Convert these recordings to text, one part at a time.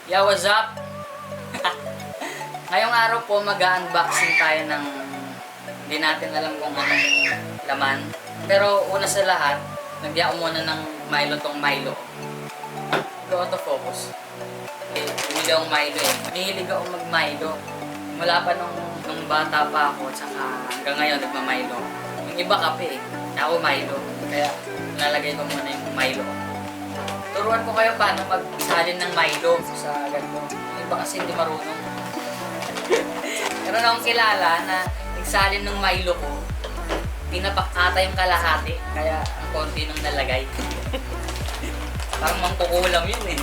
Yo, what's up? Ngayong araw po mag-unboxing tayo ng hindi natin alam kung anong laman. Pero una sa lahat, nagyao muna ng Milo tong Milo. Go to focus. Okay, bumili akong Milo eh. Mahilig ako mag-Milo. Mula pa nung bata pa ako, tsaka hanggang ngayon nagma-Milo. Yung iba kape eh. Ako Milo. Kaya lalagay ko muna yung Milo. Turuan ko kayo paano magsalin ng Milo sa ganito. Yung iba kasi hindi marunong. Meron akong kilala na nagsalin ng Milo ko. Pinapakata yung kalahati. Kaya ang konti nung nalagay. Parang mangkukulam yun eh.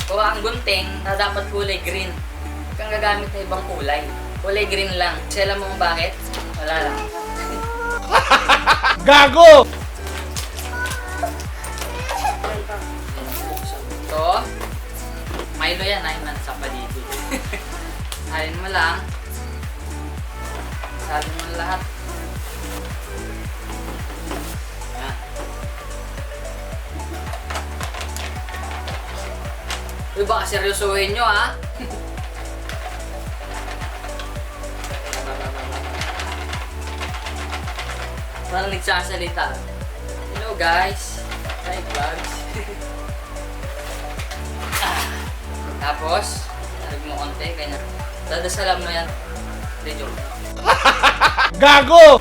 Kuha ang gunting na dapat kulay green. Huwag kang gagamit na ibang kulay. Kulay green lang. Kasi alam mo kung bakit? Wala lang. Gago! So, Milo yan ay nasa paligid. Salin mo lang. Salin mo lahat. Yan. Uy, baka seryosohin nyo ha? Parang nagsasalita. Hello guys. Hi vlogs. Tapos, tarig mo konti, ganyan. Dadasalam mo yan. Hindi, joke. Gago!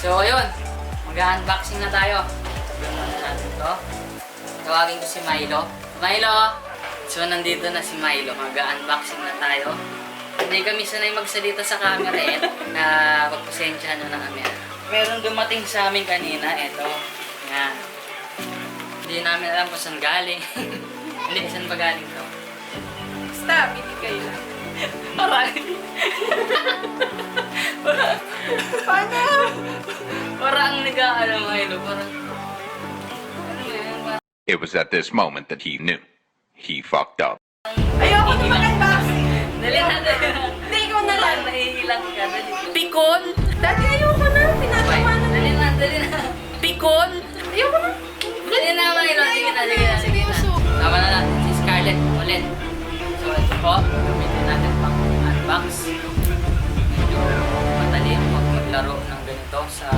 So, ayun. Mag-unboxing na tayo. Sabihin muna natin ito. Tawagin ko si Milo. Milo! So, nandito na si Milo. Mag-unboxing na tayo. Hindi kami sanay magsalita sa camera eh. Na pagpasensyahan nyo na kami. Meron dumating sa amin kanina. Eto. Yan. Hindi namin alam kung saan galing. Hindi, saan ba galing to? Basta, binigay lang. Parang... Paano? Parang nag-aalam Milo. Parang... Ano yun? Parang... It was at this moment that he knew. He fucked up. Ayoko na mag-unboxing. Dali na, dali na. Hindi, ikaw na lang. Nahihilang ka. Dali. Pikon! Dati ayoko na. Pinatawa na. Dali na, dali na. Pikon! Ayoko na. Dali na, Milo. Sige na, sige na, sige na. Tama na natin si Scarlett ulit. So, ito po. Gamitin natin pang unbox. Medyo madali pag maglaro ng ganito sa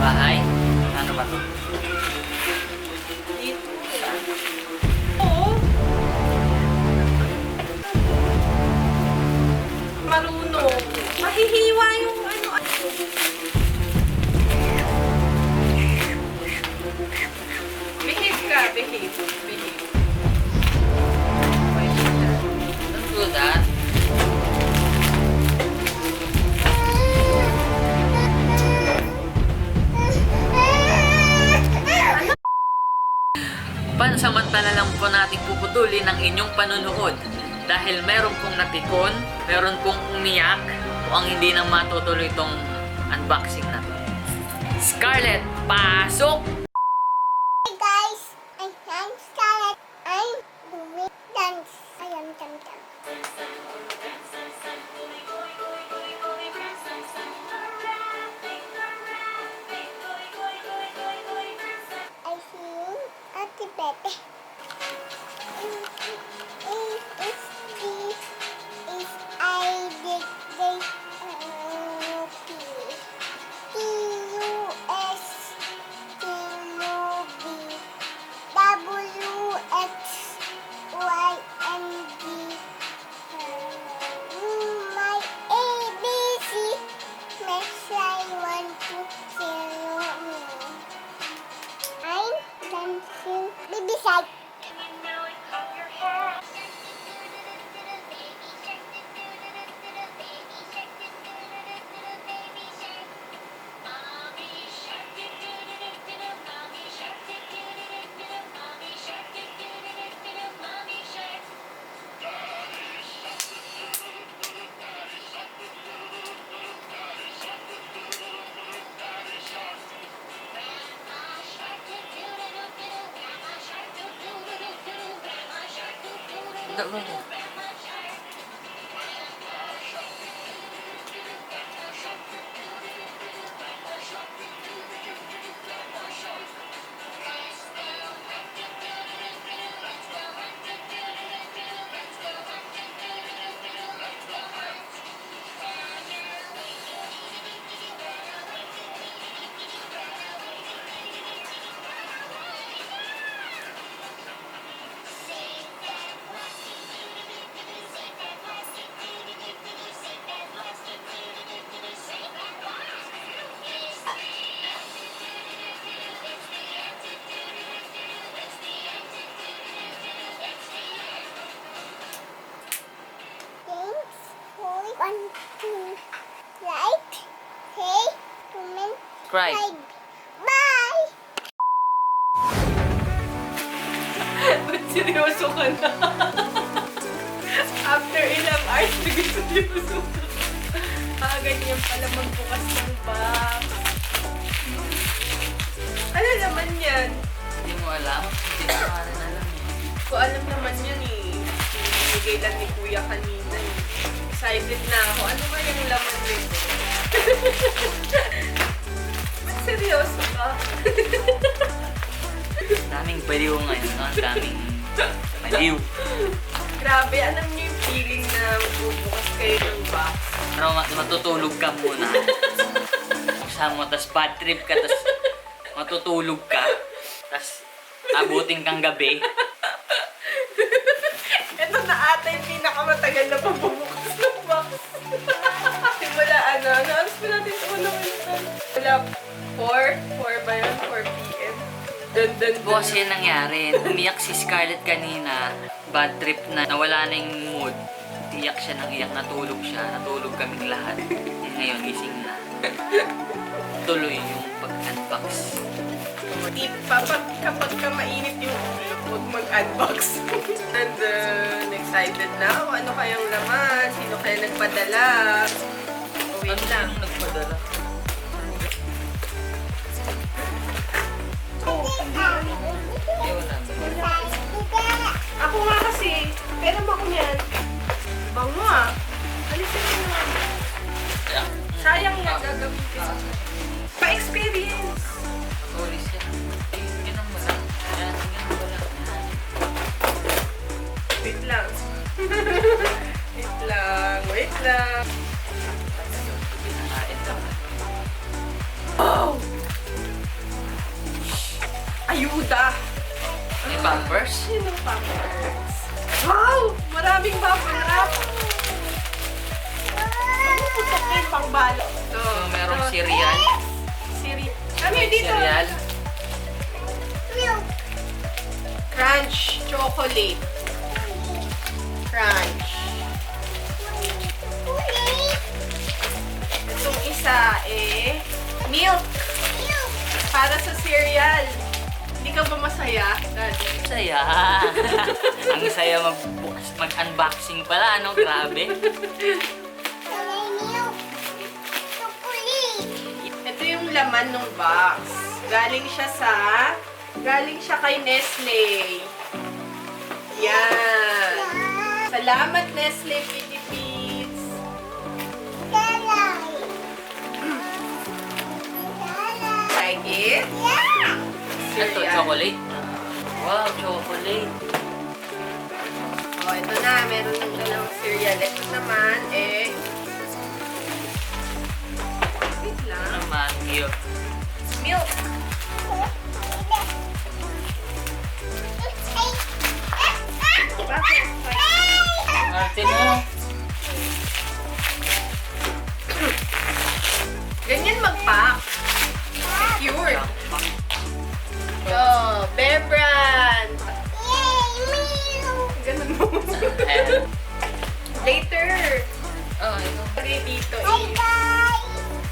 bahay. Ano ba ito? Dito. Oo. Marunong. Mahihiwa yung ano. Behave ka. Behave. Behave. Don't do that. Pansamantala lang po natin puputulin ang inyong panunood dahil meron pong napikon, meron pong umiyak o ang hindi nang matutuloy itong unboxing na to. Scarlett, pasok! Hey guys, I'm Scarlett. I'm doing dance. I am Jam Jam. I sing Ate Bebe. Is I dig dig T-U-S T-U-B W-X-Y-N-D My ABC makes I want to kill me. I'm dancing baby side. subscribe. Bye! Ba't seryoso ka na? After ilang hours, bigay seryoso ka. Ganyan pala magbukas ng box. Ano naman yan? Hindi mo alam? Hindi mo rin alam eh. Ko alam naman yan eh. Binigay lang ni Kuya kanina eh. Excited na ako. Ano ba yung laman nito? Ba't seryoso ka? Daming baliw ngayon, no? Daming baliw. Grabe, alam niyo yung feeling na magbubukas kayo ng box. Pero matutulog ka muna. Buksan mo, tas bad trip ka, tas matutulog ka. Tas abutin kang gabi. Ito na ata yung pinakamatagal na pagbubukas ng box. Simula ano oras pa natin ito wala 4 ba yun? 4 p.m. Dun. Boss, yan nangyari. Umiyak si Scarlett kanina. Bad trip na. Nawala na yung mood. Iyak siya ng iyak. Natulog siya. Natulog kaming lahat. Ngayon, gising na. Tuloy yung pag-unbox. Kapag ka mainit yung ulo, huwag mag-unbox. And excited na ako. Ano kayang laman? Sino kaya nagpadala? Wait lang. Ano nagpadala? Hindi, wala. Ako nga kasi, pera mo ako niyan. Bango ah. Alisin mo naman. Kaya, Sayang yan, gagamitin. Pa-experience. tulis yan. Tingnan mo lang. Yan, tingnan mo lang. Wait lang. Wait lang. Pinakain lang. Oh! Ayuda! May pampers? Sino pampers? Wow! Maraming bubble wrap! Ano putok na yung pangbalo? So, merong cereal. Cereal. Kami dito. Cereal. Milk! Crunch chocolate. Crunch. Ulit! Itong isa milk. Milk! Para sa cereal. Hindi ka ba masaya, Daddy? Saya. Ang saya mag-unboxing pala, ano? Grabe. Sabay milk! Chocolate! Ito yung laman ng box. Galing siya kay Nestle. Yan. Salamat, Nestle Philippines. Salay! Like it? Yeah! Ito, chocolate. Wow, chocolate. Oh, ito na. Meron ng dalawang cereal. Ito naman, wait lang. Naman, milk. Milk. Bakit? Arte mo. Ganyan mag-pack. Secured. Oh, Bear Brand. Yay! Milk! Ganun mo. Eh. Later. Oh, ito. Okay, dito Bye bye!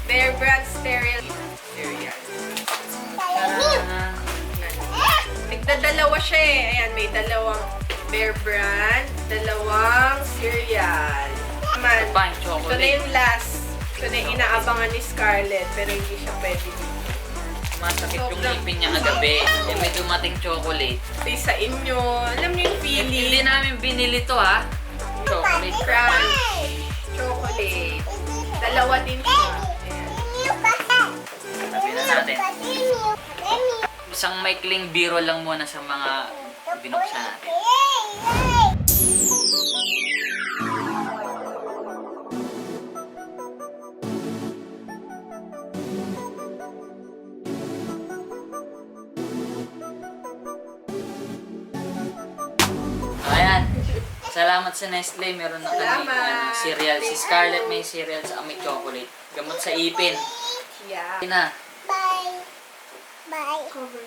Bear Brand Cereal. Cereal. Salay milk! Nagdadalawa siya eh. Ayan, may dalawang Bear Brand, dalawang cereal. Man, Pa, yung ito na chocolate. yung last. Ito na yung inaabangan ni Scarlett, pero hindi siya pwede dito. Masakit yung ngipin niya kagabi. Eh, may dumating chocolate. Ito yung sa inyo. Alam niyo yung Hindi feeling. namin binili to, ha? Chocolate. Crunch. Chocolate. Dalawa din siya. Ayan. Milk kasi! Sabi na natin. Milk! Milk! Isang maikling biro lang muna sa mga binuksan natin. Yay! Yay! Ayan. Salamat sa Nestle. Meron na kami Salamat. cereal. Si Scarlett may cereal sa may chocolate. Gamot sa ipin. Yeah. Ina. Bye! Bye! Cover.